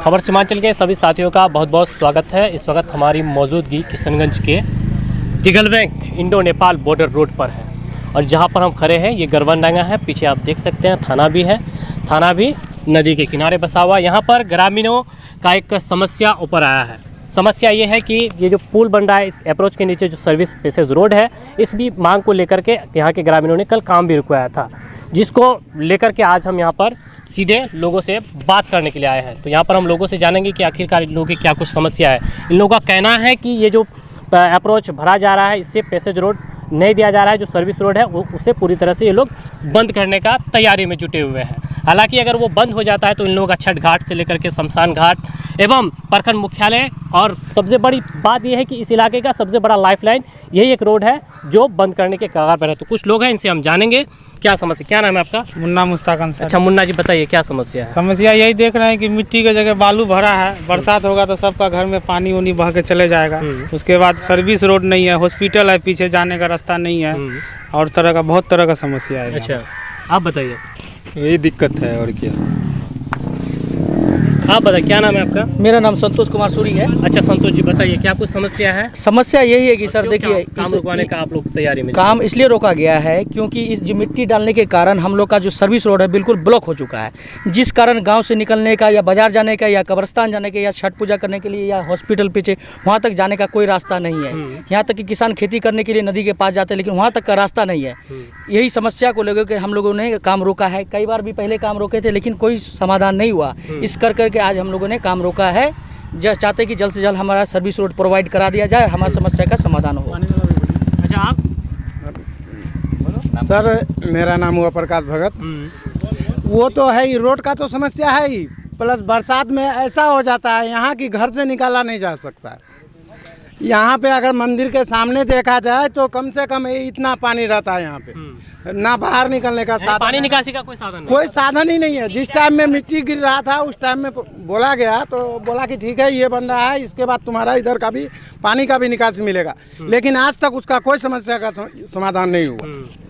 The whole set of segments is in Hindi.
खबर सीमांचल के सभी साथियों का बहुत बहुत स्वागत है। इस वक्त हमारी मौजूदगी किशनगंज के तिगलबैंक इंडो नेपाल बॉर्डर रोड पर है और जहां पर हम खड़े हैं ये गरबनडांगा है। पीछे आप देख सकते हैं थाना भी है, थाना भी नदी के किनारे बसा हुआ। यहाँ पर ग्रामीणों का एक समस्या ऊपर आया है। समस्या ये है कि ये जो पुल बन रहा है इस अप्रोच के नीचे जो सर्विस पैसेज रोड है, इस भी मांग को लेकर के यहाँ के ग्रामीणों ने कल काम भी रुकवाया था, जिसको लेकर के आज हम यहाँ पर सीधे लोगों से बात करने के लिए आए हैं। तो यहाँ पर हम लोगों से जानेंगे कि आखिरकार इन लोगों की क्या कुछ समस्या है। इन लोगों का कहना है कि ये जो अप्रोच भरा जा रहा है इससे पैसेज रोड नहीं दिया जा रहा है, जो सर्विस रोड है उसे पूरी तरह से ये लोग बंद करने का तैयारी में जुटे हुए हैं। हालांकि अगर वो बंद हो जाता है तो इन लोगों का छठ घाट से लेकर के शमशान घाट एवं प्रखंड मुख्यालय और सबसे बड़ी बात यह है कि इस इलाके का सबसे बड़ा लाइफलाइन यही एक रोड है जो बंद करने के कगार पर है। तो कुछ लोग हैं, इनसे हम जानेंगे क्या समस्या। क्या नाम है आपका? मुन्ना मुश्ताक अंसारी। अच्छा मुन्ना जी, बताइए क्या समस्या है? समस्या यही देख रहे हैं कि मिट्टी की जगह बालू भरा है, बरसात होगा तो सबका घर में पानी उनी बह के चले जाएगा। उसके बाद सर्विस रोड नहीं है, हॉस्पिटल है, पीछे जाने का रास्ता नहीं है और तरह का बहुत तरह का समस्या है। अच्छा आप बताइए। यही दिक्कत है और क्या। आप बताइए क्या नाम है आपका? मेरा नाम संतोष कुमार सूरी है। अच्छा संतोष जी, बताइए क्या कुछ समस्या है? समस्या यही है कि सर देखिए काम रुकवाने का आप लोग तैयारी में? काम इसलिए रोका गया है क्योंकि इस जो मिट्टी डालने के कारण हम लोग का जो सर्विस रोड है बिल्कुल ब्लॉक हो चुका है, जिस कारण गांव से निकलने का या बाजार जाने का या कब्रस्तान जाने का या छठ पूजा करने के लिए या हॉस्पिटल पीछे वहाँ तक जाने का कोई रास्ता नहीं है। यहाँ तक कि किसान खेती करने के लिए नदी के पास जाते हैं लेकिन वहाँ तक का रास्ता नहीं है। यही समस्या को लेकर हम लोगों ने काम रोका है। कई बार भी पहले काम रोके थे लेकिन कोई समाधान नहीं हुआ। इस करके आज हम लोगों ने काम रोका है। चाहते कि जल्द से जल्द हमारा सर्विस रोड प्रोवाइड करा दिया जाए, हमारी समस्या का समाधान हो। अच्छा आप? सर मेरा नाम हुआ प्रकाश भगत। वो तो है ही, रोड का तो समस्या है ही, प्लस बरसात में ऐसा हो जाता है यहाँ की घर से निकाला नहीं जा सकता है। यहाँ पे अगर मंदिर के सामने देखा जाए तो कम से कम इतना पानी रहता है यहाँ पे, ना बाहर निकलने का साधन, पानी निकासी का कोई साधन नहीं? कोई साधन ही नहीं है। जिस टाइम में मिट्टी गिर रहा था उस टाइम में बोला गया तो बोला कि ठीक है ये बन रहा है, इसके बाद तुम्हारा इधर का भी पानी का भी निकासी मिलेगा, लेकिन आज तक उसका कोई समस्या का समाधान नहीं हुआ।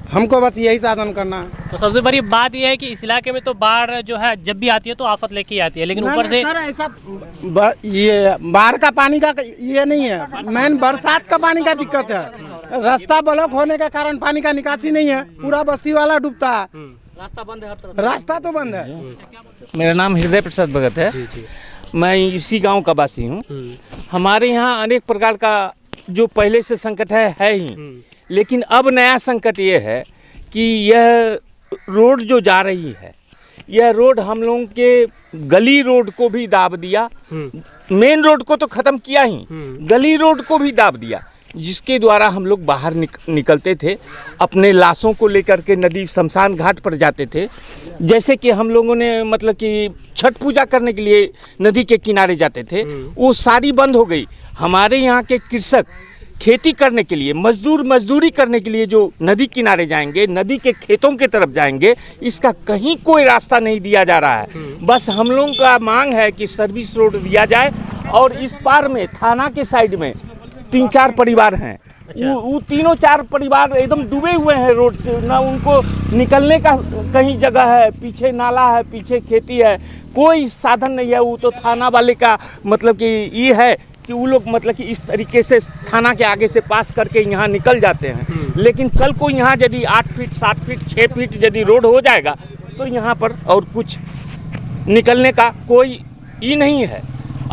हमको बस यही साधन करना है। तो सबसे बड़ी बात यह है कि इस इलाके में तो बाढ़ जो है जब भी आती है तो आफत लेके ही आती है, लेकिन ऊपर से सर ऐसा ये बाढ़ का पानी का ये नहीं है, मेन बरसात का पानी का दिक्कत है। रास्ता ब्लॉक होने के कारण पानी का निकासी नहीं है, पूरा बस्ती वाला डूबता है, रास्ता बंद है, हर तरफ रास्ता तो बंद है। मेरा नाम हृदय प्रसाद भगत है। मैं इसी गांव का वासी हूँ। हमारे यहाँ अनेक प्रकार का जो पहले से संकट है ही, लेकिन अब नया संकट ये है कि यह रोड जो जा रही है, यह रोड हम लोगों के गली रोड को भी दाब दिया। मेन रोड को तो ख़त्म किया ही, गली रोड को भी दाब दिया, जिसके द्वारा हम लोग बाहर निकलते थे, अपने लाशों को लेकर के नदी शमशान घाट पर जाते थे। जैसे कि हम लोगों ने मतलब कि छठ पूजा करने के लिए नदी के किनारे जाते थे, वो सारी बंद हो गई। हमारे यहाँ के कृषक खेती करने के लिए, मजदूरी करने के लिए जो नदी किनारे जाएंगे, नदी के खेतों के तरफ जाएंगे, इसका कहीं कोई रास्ता नहीं दिया जा रहा है। बस हम लोगों का मांग है कि सर्विस रोड दिया जाए और इस पार में थाना के साइड में 3-4 परिवार हैं। अच्छा। वो 3-4 परिवार एकदम डूबे हुए हैं रोड से, ना उनको निकलने का कहीं जगह है, पीछे नाला है, पीछे खेती है, कोई साधन नहीं है। वो तो थाना वाले का मतलब कि ये है कि वो लोग मतलब कि इस तरीके से थाना के आगे से पास करके यहाँ निकल जाते हैं। लेकिन कल को यहाँ यदि 8 फीट 7 फीट 6 फीट यदि रोड हो जाएगा तो यहाँ पर और कुछ निकलने का कोई ही नहीं है।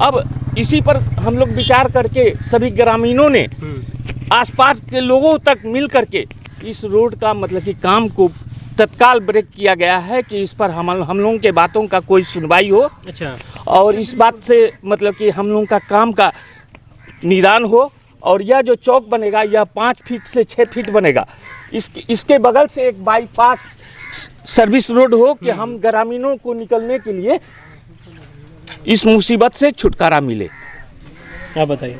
अब इसी पर हम लोग विचार करके सभी ग्रामीणों ने आसपास के लोगों तक मिल करके इस रोड का मतलब कि काम को तत्काल ब्रेक किया गया है कि इस पर हम लोगों के बातों का कोई सुनवाई हो। अच्छा। और इस बात से मतलब कि हम लोगों का काम का निदान हो और यह जो चौक बनेगा यह 5 फीट से 6 फीट बनेगा। इसके बगल से एक बाईपास सर्विस रोड हो कि हम ग्रामीणों को निकलने के लिए इस मुसीबत से छुटकारा मिले। आप बताइए।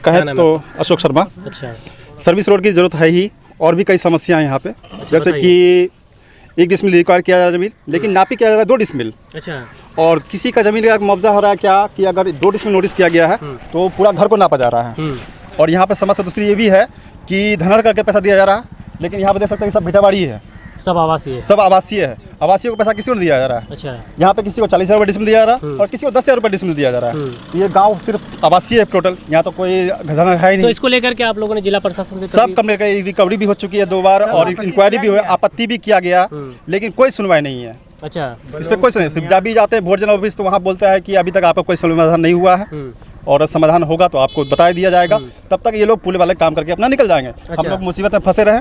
कहे तो अशोक शर्मा। अच्छा। सर्विस रोड की ज़रूरत है ही, और भी कई समस्याएं यहाँ पे। जैसे कि 1 डिसमिल रिक्वायर किया जा रहा है ज़मीन, लेकिन नापी किया जा रहा है 2 डिसमिल। अच्छा। और किसी का ज़मीन का मुआवजा हो रहा है क्या कि अगर 2 डिसमिल नोटिस किया गया है तो पूरा घर को नापा जा रहा है। और यहाँ पे समस्या दूसरी ये भी है कि धनर करके पैसा दिया जा रहा है, लेकिन यहाँ पे देख सकते हैं कि सब भिटाबाड़ी है। सब आवासीय है। सब आवासीय है। आवासीय को पैसा किसी को नहीं दिया जा रहा है। अच्छा। यहाँ पे किसी को 40,000 रुपये डिसमिल दिया जा रहा है और किसी को 10,000 रुपये डिसमिल दिया जा रहा है। ये गांव सिर्फ आवासीय है टोटल, यहाँ तो कोई घराना है ही तो नहीं। इसको लेकर के आप लोगों ने जिला प्रशासन से सब कम रिकवरी भी हो चुकी है 2 बार और इंक्वायरी भी हुई, आपत्ति भी किया गया, लेकिन कोई सुनवाई नहीं है। अच्छा। इस पर कोई सुनवाई, जब भी जाते हैं भोजन ऑफिस तो वहाँ बोलता है कि अभी तक आपका कोई समाधान नहीं हुआ है और समाधान होगा तो आपको बता दिया जाएगा। तब तक ये लोग पुल वाले काम करके अपना निकल जाएंगे। हम लोग मुसीबत में फंसे रहे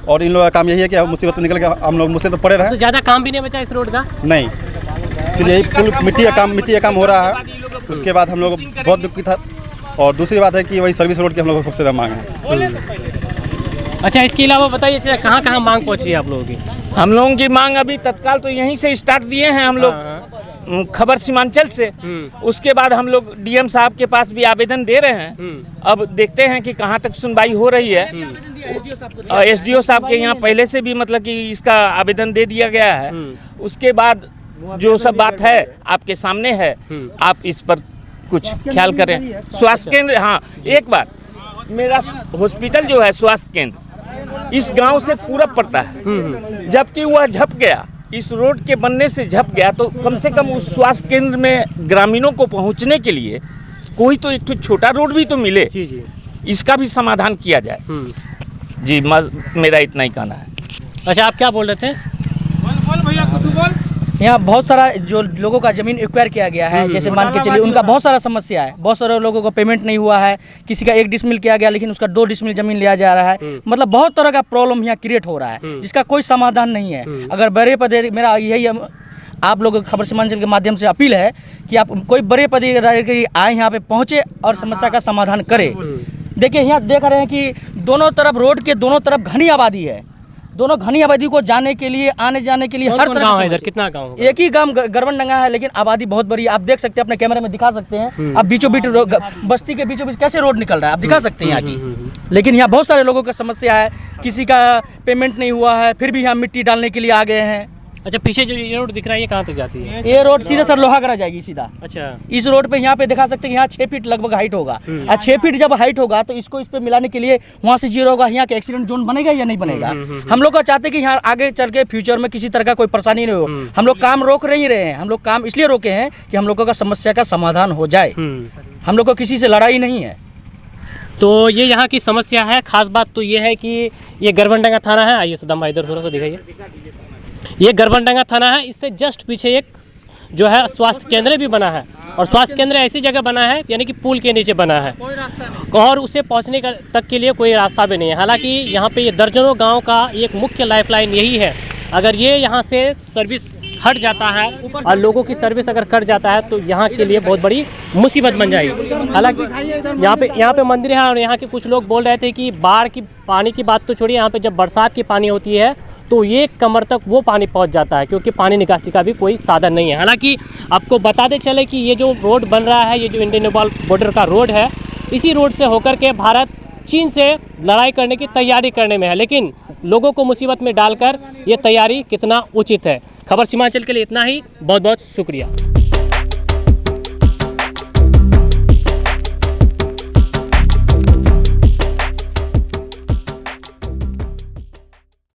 और इन लोगों का काम यही है कि मुसीबत में निकल के हम लोग मुसीबत में पड़े रहे। तो ज़्यादा काम भी नहीं बचा इस रोड का? नहीं, इसलिए पुल मिट्टी का काम हो रहा है। उसके बाद हम लोग बहुत दुखित है और दूसरी बात है कि वही सर्विस रोड की हम लोग सबसे ज़्यादा मांग है। अच्छा, इसके अलावा बताइए कहाँ कहाँ मांग पहुँची है आप लोगों की? हम लोगों की मांग अभी तत्काल तो यहीं से स्टार्ट दिए हैं हम लोग, खबर सीमांचल से। उसके बाद हम लोग डीएम साहब के पास भी आवेदन दे रहे हैं। अब देखते हैं कि कहाँ तक सुनवाई हो रही है। एसडीओ साहब के यहाँ पहले से भी मतलब कि इसका आवेदन दे दिया गया है। उसके बाद जो सब बात है आपके सामने है, आप इस पर कुछ ख्याल करें। स्वास्थ्य केंद्र, हाँ एक बात, मेरा हॉस्पिटल जो है स्वास्थ्य केंद्र इस गांव से पूरा पड़ता है, जबकि वह झप गया, इस रोड के बनने से झप गया। तो कम से कम उस स्वास्थ्य केंद्र में ग्रामीणों को पहुंचने के लिए कोई तो एक छोटा रोड भी तो मिले। जी जी, इसका भी समाधान किया जाए। जी, मेरा इतना ही कहना है। अच्छा, आप क्या बोल रहे थे? यहाँ बहुत सारा जो लोगों का ज़मीन एक्वायर किया गया है, जैसे मान के चलिए उनका बहुत सारा समस्या है। बहुत सारे लोगों को पेमेंट नहीं हुआ है, किसी का 1 डिसमिल किया गया लेकिन उसका 2 डिसमिल ज़मीन लिया जा रहा है। मतलब बहुत तरह का प्रॉब्लम यहाँ क्रिएट हो रहा है जिसका कोई समाधान नहीं है। अगर बड़े पदे, मेरा यही आप लोगों को खबर सीमांचल के माध्यम से अपील है कि आप कोई बड़े पदाधिकारी आए यहाँ पे पहुँचे और समस्या का समाधान करें। देखिए यहाँ देख रहे हैं कि दोनों तरफ रोड के दोनों तरफ घनी आबादी है। दोनों घनी आबादी को जाने के लिए, आने जाने के लिए हर तरह गाँव है इधर? कितना गाँव? एक ही गांव गरवनडंगा है लेकिन आबादी बहुत बड़ी। आप देख सकते हैं, अपने कैमरे में दिखा सकते हैं। आप बीचों बीच बस्ती के बीचों बीच कैसे रोड निकल रहा है, आप दिखा सकते हैं यहाँ की। लेकिन यहाँ बहुत सारे लोगों का समस्या है, किसी का पेमेंट नहीं हुआ है फिर भी यहाँ मिट्टी डालने के लिए आ गए हैं। अच्छा, पीछे जो ये रोड दिख रहा है ये कहाँ तक जाती है? ये रोड सीधा सर लोहागड़ा जाएगी सीधा। अच्छा। इस रोड पे यहाँ पे दिखा सकते हैं, यहाँ 6 फीट लगभग हाइट होगा। और 6 फीट जब हाइट होगा तो इसको इस पे मिलाने के लिए वहाँ से 0 होगा। यहाँ के एक्सीडेंट जोन बनेगा या नहीं बनेगा? हम लोग का चाहते हैं कि यहाँ आगे चल के फ्यूचर में किसी तरह का कोई परेशानी नहीं हो। हम लोग काम रोक नहीं रहे हैं, हम लोग काम इसलिए रोके हैं कि हम लोगों का समस्या का समाधान हो जाए। हम लोग को किसी से लड़ाई नहीं है। तो ये यहाँ की समस्या है। खास बात तो ये है कि ये गरवनडंगा थाना है। आइए सदम भाई इधर थोड़ा सा दिखाइए। ये गरवनडंगा थाना है, इससे जस्ट पीछे एक जो है स्वास्थ्य केंद्र भी बना है और स्वास्थ्य केंद्र ऐसी जगह बना है यानी कि पुल के नीचे बना है और उसे पहुंचने तक के लिए कोई रास्ता भी नहीं है। हालांकि यहाँ पे ये दर्जनों गांव का एक मुख्य लाइफलाइन यही है। अगर ये यहाँ से सर्विस हट जाता है और लोगों की सर्विस अगर कट जाता है तो यहाँ के लिए बहुत बड़ी मुसीबत बन जाएगी। हालांकि यहाँ पे मंदिर है और यहाँ के कुछ लोग बोल रहे थे कि बाढ़ की पानी की बात तो छोड़िए, यहाँ पे जब बरसात की पानी होती है तो ये कमर तक वो पानी पहुँच जाता है क्योंकि पानी निकासी का भी कोई साधन नहीं है। हालांकि आपको बताते चले कि ये जो रोड बन रहा है, ये जो इंडिया नेपाल बॉर्डर का रोड है, इसी रोड से होकर के भारत चीन से लड़ाई करने की तैयारी करने में है, लेकिन लोगों को मुसीबत में डालकर ये तैयारी कितना उचित है। खबर सीमांचल के लिए इतना ही। बहुत बहुत शुक्रिया।